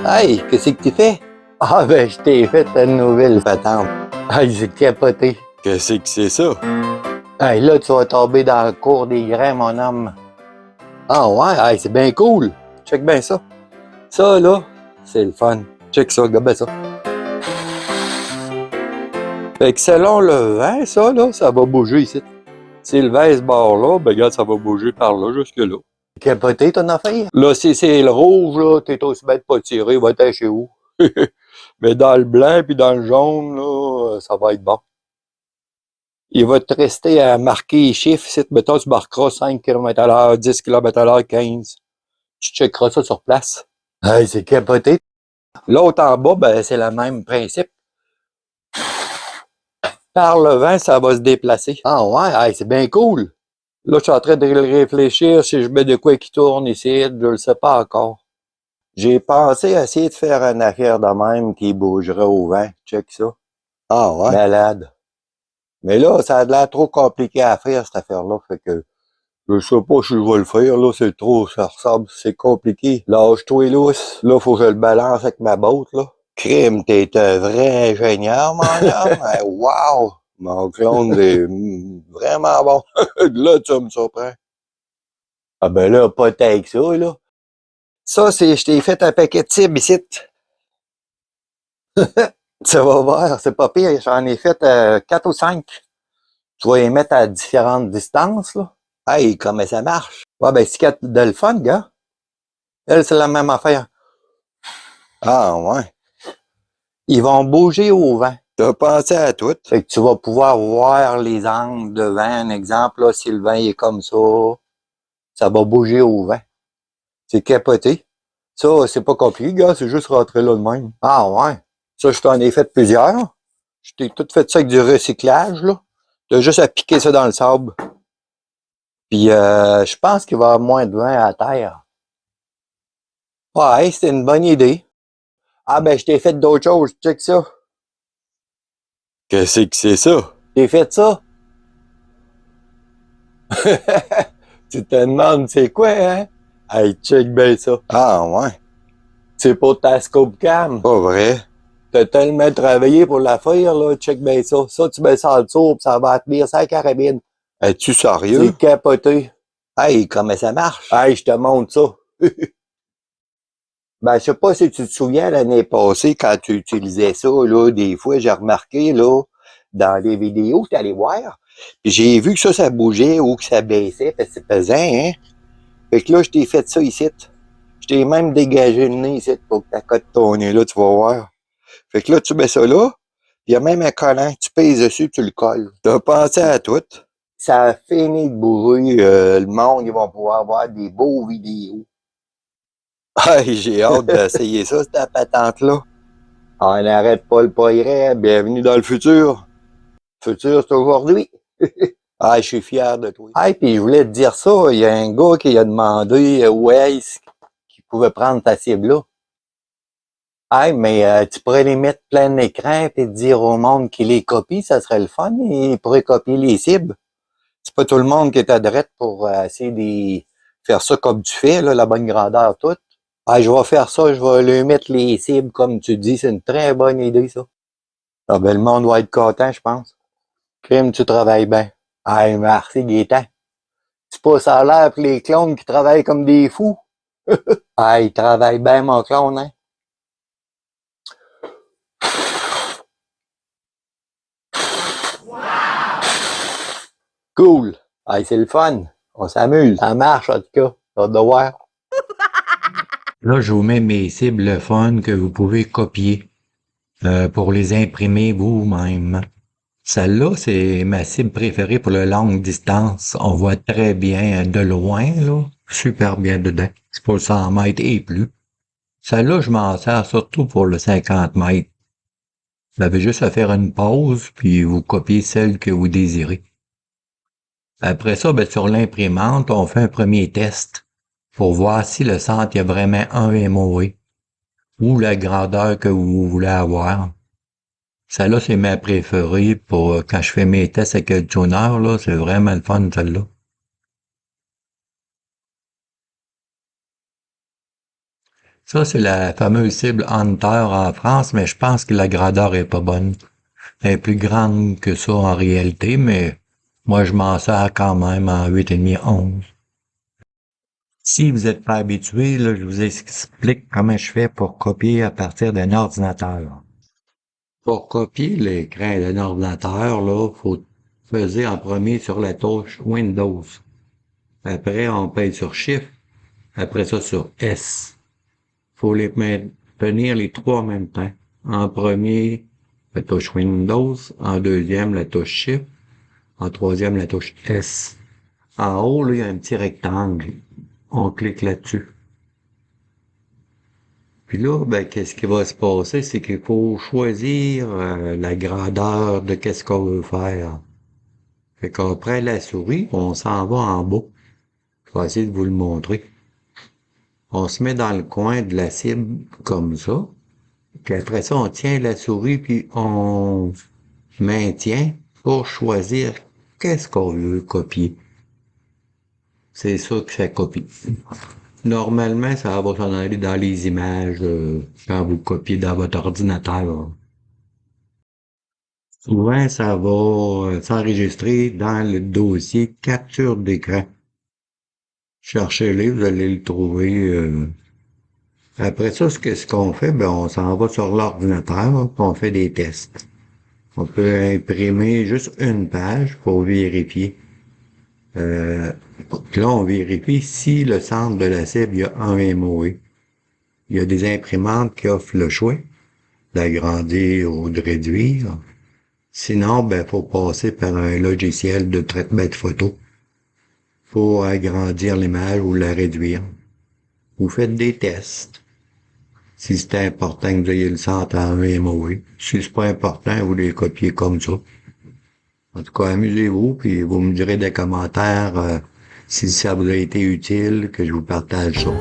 Hey, qu'est-ce que tu fais? Ah, ben, je t'ai fait une nouvelle patente. Hey, j'ai capoté. Qu'est-ce que c'est ça? Hey, là, tu vas tomber dans le cours des grains, mon homme. Ah, ouais, hey, c'est bien cool. Check bien ça. Ça, là, c'est le fun. Check ça, regarde bien ça. Fait que selon le vent, ça, là, ça va bouger ici. Si le vent ce bord-là, ben, regarde, ça va bouger par là, jusque-là. Capoté, ton affaire? Là, si c'est le rouge, là, t'es aussi bête de pas tirer, il va être chez où? Mais dans le blanc puis dans le jaune, là, ça va être bon. Il va te rester à marquer les chiffres. Si, mettons, tu marqueras 5 km/h, 10 km/h, 15. Tu checkeras ça sur place. Hey, c'est capoté. L'autre en bas, ben, c'est le même principe. Par le vent, ça va se déplacer. Ah ouais, hey, c'est bien cool. Là, je suis en train de réfléchir si je mets de quoi qui tourne ici, je le sais pas encore. J'ai pensé à essayer de faire une affaire de même qui bougerait au vent. Check ça. Ah ouais? Malade. Mais là, ça a l'air trop compliqué à faire, cette affaire-là. Fait que je sais pas si je vais le faire, là. C'est trop, ça ressemble, c'est compliqué. Lâche-toi lousse. Là, faut que je le balance avec ma botte, là. Crime, t'es un vrai ingénieur, mon homme. Hey, wow! Mon clone est vraiment bon. Là, tu me surprends. Ah ben là, pas avec ça, là. Ça, c'est, je t'ai fait un paquet de cibles ici. Tu vas voir, c'est pas pire. J'en ai fait 4 ou 5. Tu vas les mettre à différentes distances, là. Hey, comment ça marche? Ouais, ben, c'est de le fun, gars. Elle, c'est la même affaire. Ah, ouais. Ils vont bouger au vent. T'as pensé à tout. Fait que tu vas pouvoir voir les angles de vent. Un exemple, là, si le vent est comme ça va bouger au vent. C'est capoté. Ça, c'est pas compliqué, gars. C'est juste rentrer là de même. Ah, ouais. Ça, je t'en ai fait plusieurs. Je t'ai tout fait ça avec du recyclage, là. T'as juste à piquer ça dans le sable. Puis, je pense qu'il va y avoir moins de vent à terre. Ouais, c'était une bonne idée. Ah, ben, je t'ai fait d'autres choses. Check ça. Qu'est-ce que c'est ça? T'ai fait ça? Tu te demandes c'est quoi, hein? Hey, check bien ça. Ah, ouais. C'est pour ta scope cam. Pas vrai? T'as tellement travaillé pour la faire, là. Check bien ça. Ça, tu mets ça en dessous, pis ça va tenir sa carabine. Es-tu sérieux? C'est capoté. Hey, comment ça marche? Hey, je te montre ça. Ben, je sais pas si tu te souviens l'année passée quand tu utilisais ça, là, des fois, j'ai remarqué, là, dans les vidéos, tu allais voir. Puis j'ai vu que ça bougeait ou que ça baissait, parce que c'est pesant, hein. Fait que là, je t'ai fait ça ici. Je t'ai même dégagé le nez ici pour que t'accotes ton nez, là, tu vas voir. Fait que là, tu mets ça là, puis il y a même un collant, tu pèses dessus, tu le colles. T'as pensé à tout? Ça a fini de bouger, le monde, ils vont pouvoir voir des beaux vidéos. Hey, j'ai hâte d'essayer ça, cette patente-là. On n'arrête pas le progrès. Bienvenue dans le futur. Le futur, c'est aujourd'hui. Ah, je suis fier de toi. Ah, puis je voulais te dire ça. Il y a un gars qui a demandé où est-ce qu'il pouvait prendre ta cible-là. Ah, mais tu pourrais les mettre plein écran et dire au monde qu'il les copie, ça serait le fun. Il pourrait copier les cibles. C'est pas tout le monde qui est adrette pour essayer de faire ça comme tu fais, là, la bonne grandeur toute. Ah, je vais faire ça, je vais lui mettre les cibles comme tu dis. C'est une très bonne idée, ça. Ah, ben, le monde va être content, je pense. Crime, tu travailles bien. Ah, merci, Gaétan. C'est pas ça a l'air pour les clones qui travaillent comme des fous. Ah, il travaille bien, mon clone, hein. Cool. Ah, c'est le fun. On s'amuse. Ça marche, en tout cas. J'ai hâte de voir. Là, je vous mets mes cibles fun que vous pouvez copier pour les imprimer vous-même. Celle-là, c'est ma cible préférée pour le longue distance. On voit très bien de loin, là. Super bien dedans. C'est pour le 100 mètres et plus. Celle-là, je m'en sers surtout pour le 50 mètres. Vous avez juste à faire une pause, puis vous copiez celle que vous désirez. Après ça, ben, sur l'imprimante, on fait un premier test pour voir si le centre il y a vraiment un MOE ou la grandeur que vous voulez avoir. Celle-là, c'est ma préférée pour quand je fais mes tests avec le tuner, là, c'est vraiment le fun, celle-là. Ça, c'est la fameuse cible Hunter en France, mais je pense que la grandeur est pas bonne. Elle est plus grande que ça en réalité, mais moi, je m'en sers quand même en 8,5-11. Si vous êtes pas habitué, là, je vous explique comment je fais pour copier à partir d'un ordinateur. Pour copier l'écran d'un ordinateur, là, faut peser en premier sur la touche Windows. Après, on paye sur Shift. Après ça, sur S. Faut tenir les trois en même temps. En premier, la touche Windows. En deuxième, la touche Shift. En troisième, la touche S. En haut, là, il y a un petit rectangle. On clique là-dessus. Puis là, ben, qu'est-ce qui va se passer, c'est qu'il faut choisir la grandeur de qu'est-ce qu'on veut faire. Fait qu'après la souris, on s'en va en bas. Je vais essayer de vous le montrer. On se met dans le coin de la cible comme ça. Puis après ça, on tient la souris puis on maintient pour choisir qu'est-ce qu'on veut copier. C'est ça que ça copie. Normalement, ça va s'en aller dans les images quand vous copiez dans votre ordinateur. Souvent, ça va s'enregistrer dans le dossier capture d'écran. Cherchez-les, vous allez le trouver. Après ça, ce qu'on fait, ben, on s'en va sur l'ordinateur, puis on fait des tests. On peut imprimer juste une page pour vérifier. Puis là, on vérifie si le centre de la cible, il y a un MOE. Il y a des imprimantes qui offrent le choix d'agrandir ou de réduire. Sinon, ben, faut passer par un logiciel de traitement de photos pour agrandir l'image ou la réduire. Vous faites des tests. Si c'est important que vous ayez le centre en MOE. Si c'est pas important, vous les copiez comme ça. En tout cas, amusez-vous, puis vous me direz des commentaires si ça vous a été utile, que je vous partage ça.